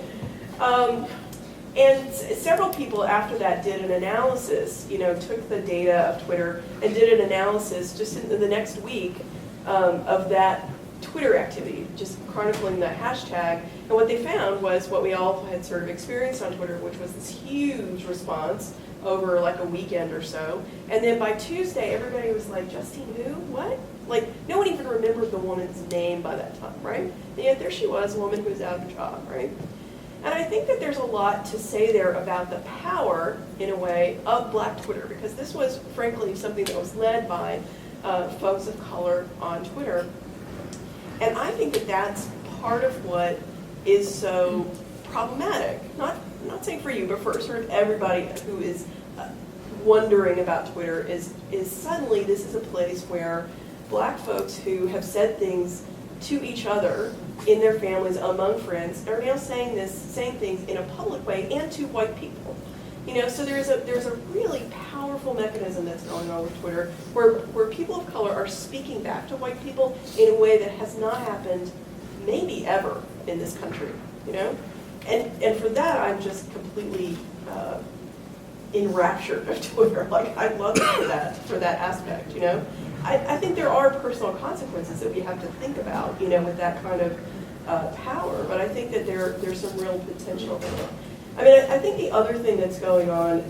And several people after that did an analysis, took the data of Twitter and did an analysis just in the next week of that Twitter activity, just chronicling the hashtag. And what they found was what we all had sort of experienced on Twitter, which was this huge response over like a weekend or so. And then by Tuesday, everybody was like, Justine who? What? Like, no one even remembered the woman's name by that time, right? And yet there she was, a woman who was out of a job, right? And I think that there's a lot to say there about the power, in a way, of Black Twitter, because this was, frankly, something that was led by folks of color on Twitter. And I think that that's part of what is so problematic. Not saying for you, but for sort of everybody who is wondering about Twitter is suddenly this is a place where Black folks who have said things to each other in their families, among friends, are now saying things in a public way and to white people. So there's a really powerful mechanism that's going on with Twitter where people of color are speaking back to white people in a way that has not happened that ever in this country, you know? And for that, I'm just completely enraptured of Twitter. Like, I love it for that aspect, you know? I think there are personal consequences that we have to think about, you know, with that kind of power, but I think that there's some real potential there. I mean, I think the other thing that's going on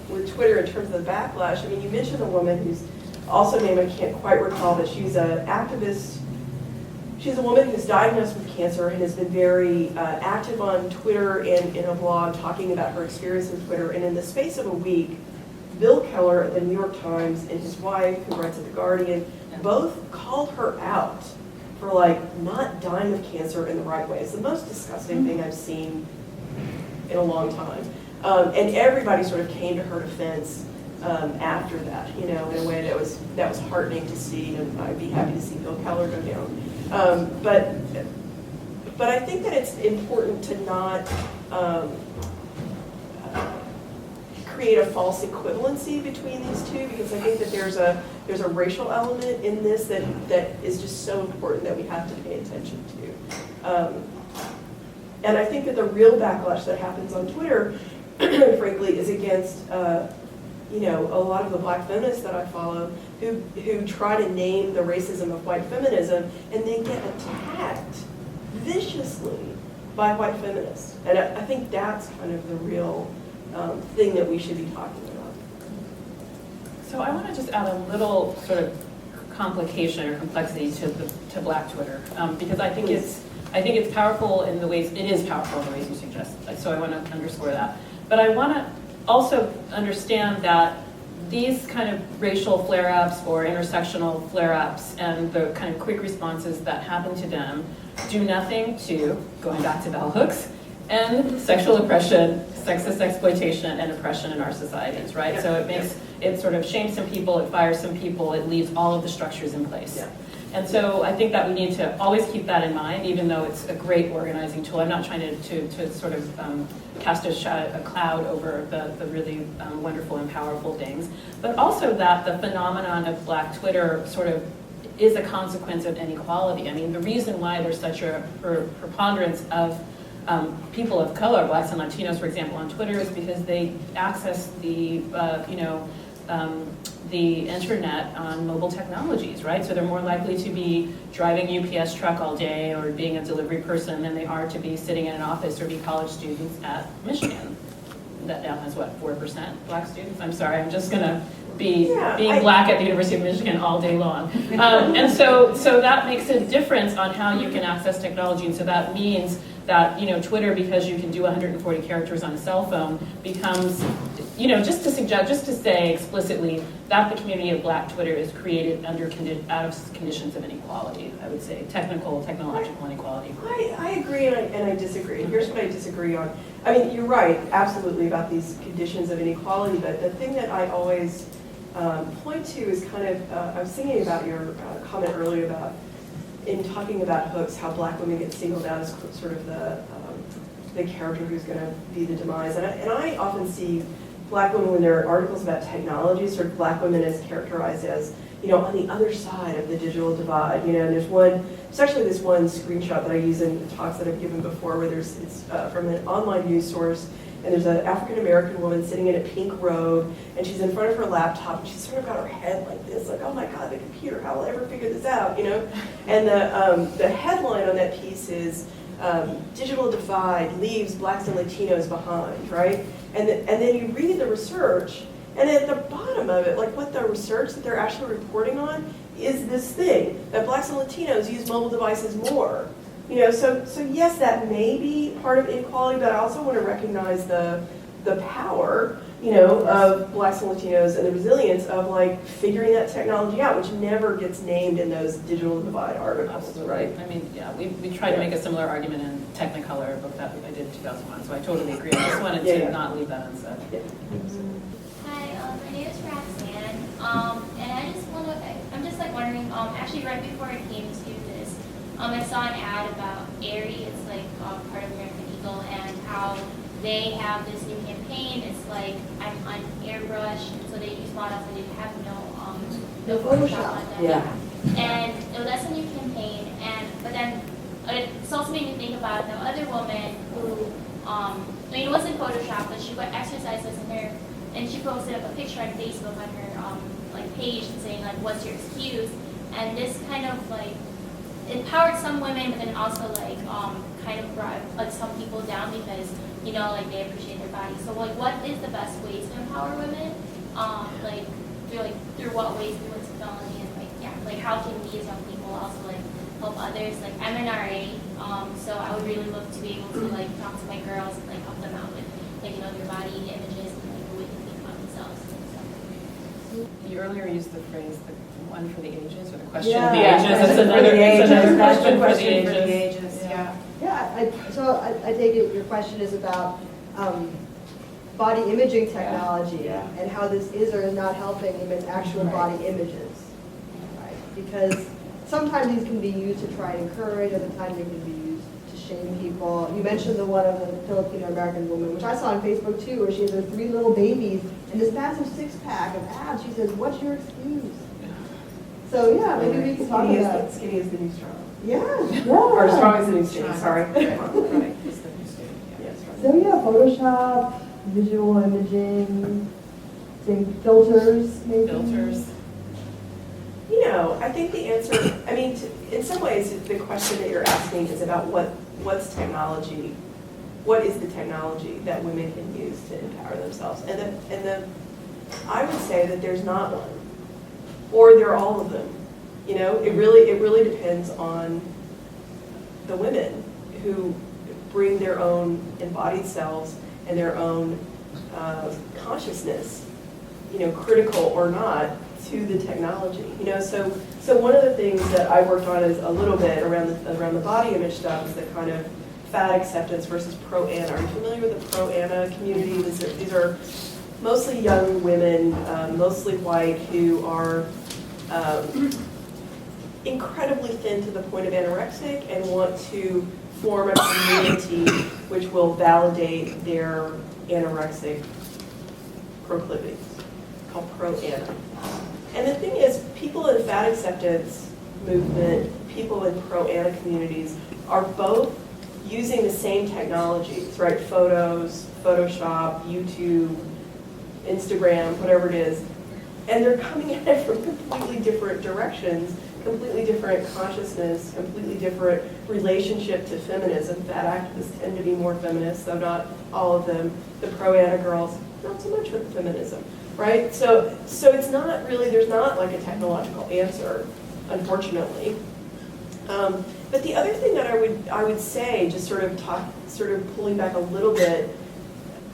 with Twitter in terms of the backlash, I mean, you mentioned a woman who's also named, I can't quite recall, but she's an activist. She's a woman who's diagnosed with cancer and has been very active on Twitter and in a blog talking about her experience with Twitter. And in the space of a week, Bill Keller at the New York Times and his wife, who writes at The Guardian, both called her out for like not dying of cancer in the right way. It's the most disgusting thing I've seen in a long time. And everybody sort of came to her defense after that, you know, in a way that was heartening to see, and I'd be happy to see Bill Keller go down. But I think that it's important to not create a false equivalency between these two, because I think that there's a racial element in this that is just so important that we have to pay attention to. And I think that the real backlash that happens on Twitter, frankly, is against you know, a lot of the Black feminists that I follow who try to name the racism of white feminism, and they get attacked viciously by white feminists. And I think that's kind of the real thing that we should be talking about. So I want to just add a little sort of complication or complexity to Black Twitter, because I think it's powerful in the ways, it is powerful in the ways you suggest. So I want to underscore that. But I want to also understand that these kind of racial flare-ups or intersectional flare-ups and the kind of quick responses that happen to them do nothing to, going back to bell hooks, end sexual oppression, sexist exploitation, and oppression in our societies, right? Yeah. So it sort of shames some people, it fires some people, it leaves all of the structures in place. Yeah. And so I think that we need to always keep that in mind, even though it's a great organizing tool. I'm not trying to sort of cast a cloud over the really wonderful and powerful things, but also that the phenomenon of Black Twitter sort of is a consequence of inequality. I mean, the reason why there's such a preponderance of people of color, Blacks and Latinos, for example, on Twitter is because they access the internet on mobile technologies, right? So they're more likely to be driving a UPS truck all day or being a delivery person than they are to be sitting in an office or be college students at Michigan. That now has, what, 4% Black students? I'm sorry, I'm just going to be being Black at the University of Michigan all day long. And so that makes a difference on how you can access technology. And so that means that, you know, Twitter, because you can do 140 characters on a cell phone, becomes, just to suggest, just to say explicitly that the community of Black Twitter is created out of conditions of inequality, I would say, technological inequality. I agree and I disagree. Here's what I disagree on. I mean, you're right, absolutely, about these conditions of inequality, but the thing that I always point to is kind of, I was thinking about your comment earlier about, in talking about hooks, how Black women get singled out as sort of the character who's going to be the demise. And I often see Black women, when there are articles about technology, sort of Black women as characterized as, on the other side of the digital divide. And there's actually this one screenshot that I use in talks that I've given before where it's from an online news source, and there's an African-American woman sitting in a pink robe, and she's in front of her laptop, and she's sort of got her head like this, like, oh my God, the computer, how will I ever figure this out, And the headline on that piece is, digital divide leaves Blacks and Latinos behind, right? And then you read the research, and at the bottom of it, like what the research that they're actually reporting on is this thing, that Blacks and Latinos use mobile devices more. So yes, that may be part of inequality, but I also want to recognize the power, of Blacks and Latinos and the resilience of like figuring that technology out, which never gets named in those digital divide articles, Absolutely. right? I mean, yeah, we tried to make a similar argument in Technicolor, a book that I did in 2001, so I totally agree. I just wanted to not leave that unsaid. Hi, my name is Roxanne, and I'm just like wondering, actually right before I came to this, I saw an ad about Aerie, it's like part of American Eagle, and how they have this new campaign. It's like I'm on airbrush, and so they use models that they have no Photoshop on them. Yeah. And that's a new campaign, but then it's also made me think about the other woman who, it wasn't Photoshop, but she put exercises in her, and she posted up a picture on Facebook on her page and saying like, what's your excuse? And this kind of like empowered some women, but then also kind of brought some people down because they appreciate their bodies. So what is the best ways to empower women? Through what ways, through what technology, and how can we as young people also help others? I'm an RA, so I would really love to be able to talk to my girls and help them out with their body images and the way they think about themselves and stuff. You earlier used the phrase, the one for the ages, or the question Yeah. of the Yeah. ages. It's another question for the ages. Yeah. So I take it your question is about body imaging technology Yeah. and how this is or is not helping even actual body images, right? Because sometimes these can be used to try and encourage, other times they can be used to shame people. You mentioned the one of the Filipino American woman, which I saw on Facebook too, where she has her 3 little babies and this massive 6-pack of abs. She says, "What's your excuse?" So yeah, maybe we can talk about. Skinny is the new strong. Yeah. Or strong is the new skinny, sorry. Right. It's the new student, yeah. Yeah, strong. So yeah, Photoshop, visual imaging, filters, maybe. Filters. I think the answer, in some ways, the question that you're asking is about what's technology, what is the technology that women can use to empower themselves? And I would say that there's not one, or they're all of them. It really depends on the women who bring their own embodied selves and their own consciousness, critical or not, to the technology. So one of the things that I worked on is a little bit around the body image stuff is the kind of fat acceptance versus pro-Ana. Are you familiar with the pro-Ana community? These are mostly young women, mostly white, who are incredibly thin to the point of anorexic and want to form a community which will validate their anorexic proclivities, called pro-Ana. And the thing is, people in fat acceptance movement, people in pro-Ana communities are both using the same technologies, right? Photos, Photoshop, YouTube, Instagram, whatever it is. And they're coming at it from completely different directions, completely different consciousness, completely different relationship to feminism. Fat activists tend to be more feminist, though not all of them. The pro-Ana girls, not so much with feminism, right? So it's not really, there's not like a technological answer, unfortunately. But the other thing that I would say, just sort of pulling back a little bit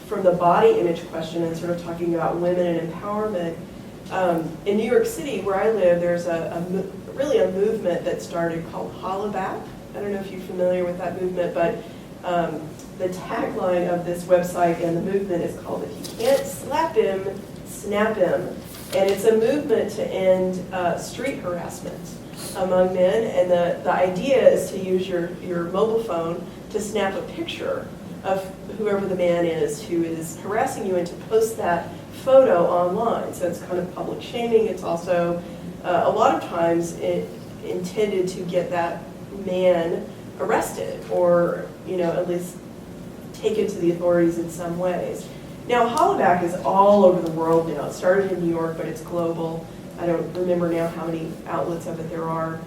from the body image question and sort of talking about women and empowerment. In New York City, where I live, there's really a movement that started called Hollaback. I don't know if you're familiar with that movement, but the tagline of this website and the movement is called "If you can't slap him, snap him." And it's a movement to end street harassment among men. And the idea is to use your mobile phone to snap a picture of whoever the man is who is harassing you and to post that photo online. So it's kind of public shaming. It's also a lot of times intended to get that man arrested or, at least taken to the authorities in some ways. Now, Hollaback is all over the world now. It started in New York, but it's global. I don't remember now how many outlets of it there are.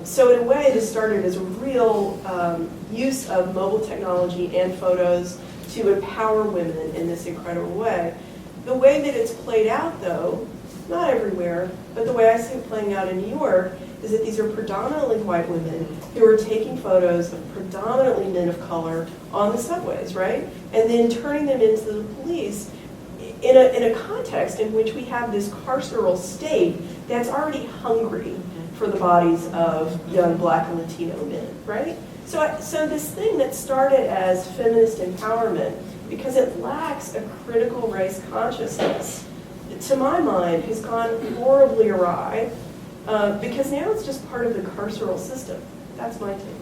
So in a way, this started as a real use of mobile technology and photos to empower women in this incredible way. The way that it's played out, though, not everywhere, but the way I see it playing out in New York is that these are predominantly white women who are taking photos of predominantly men of color on the subways, right? And then turning them into the police in a context in which we have this carceral state that's already hungry for the bodies of young Black and Latino men, right? So this thing that started as feminist empowerment, because it lacks a critical race consciousness, to my mind, has gone horribly awry, because now it's just part of the carceral system. That's my take.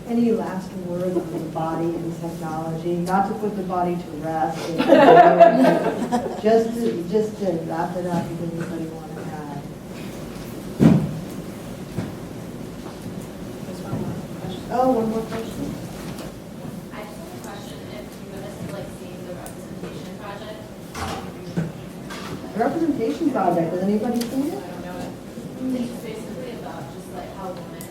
Any last words on the body and technology? Not to put the body to rest, just to wrap it up. Does anybody want to add? Oh, one more question. I just have a question, if you guys have seen the representation project? Representation project, has anybody seen it? I don't know it. It's basically about just how women,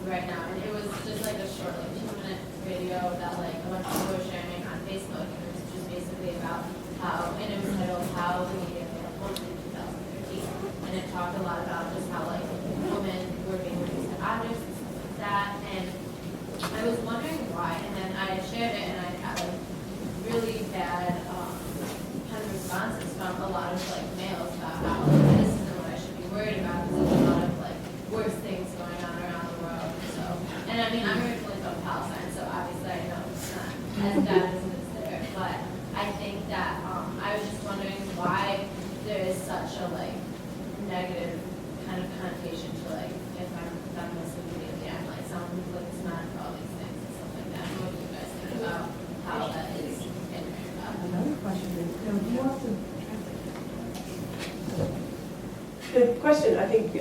right now, and it was just a short 2-minute video that a bunch of people were sharing on Facebook, and it was just basically about how, and it was titled "How the Media Made Up Women in 2013," and it talked a lot about just how women were being reduced to objects and stuff like that, and I was wondering why, and then I shared it, and I had really bad kind of responses from a lot of males about how this isn't what I should be worried about, because there's a lot of worse things going on around the world. So, and I mean, I'm originally from Palestine, so obviously I know it's not as bad as it is there, but I think that I was just wondering why there is such a negative kind of connotation to if I'm feminist immediately, I'm someone who's smart for all these things and stuff like that. What do you guys think about how that is entering about? Another question is, who wants to? Good question. I think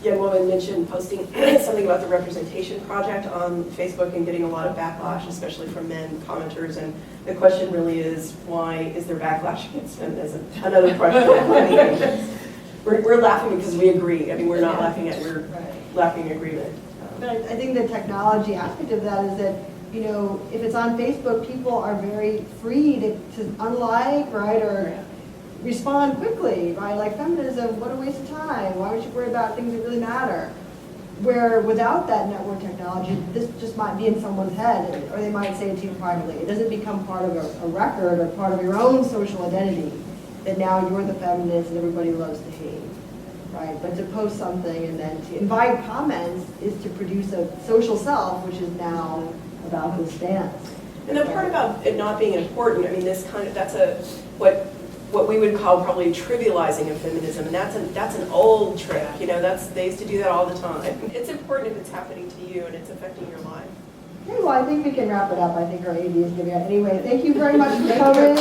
young woman mentioned posting something about the representation project on Facebook and getting a lot of backlash, especially from men commenters. And the question really is, why is there backlash against feminism? Another question. I mean, we're laughing because we agree. I mean, we're not laughing at, we're laughing in agreement. But I think the technology aspect of that is that, if it's on Facebook, people are very free to unlike, right, or respond quickly, right? Like feminism, what a waste of time. Why would you worry about things that really matter? Where without that network technology, this just might be in someone's head, or they might say it to you privately. It doesn't become part of a record or part of your own social identity that now you're the feminist and everybody loves to hate, right? But to post something and then to invite comments is to produce a social self, which is now about this stance. And the part about it not being important, I mean, that's what we would call probably trivializing of feminism, and that's an old trick. They used to do that all the time. It's important if it's happening to you and it's affecting your life. Okay, well, I think we can wrap it up. I think our AD is giving out. Anyway, thank you very much for coming.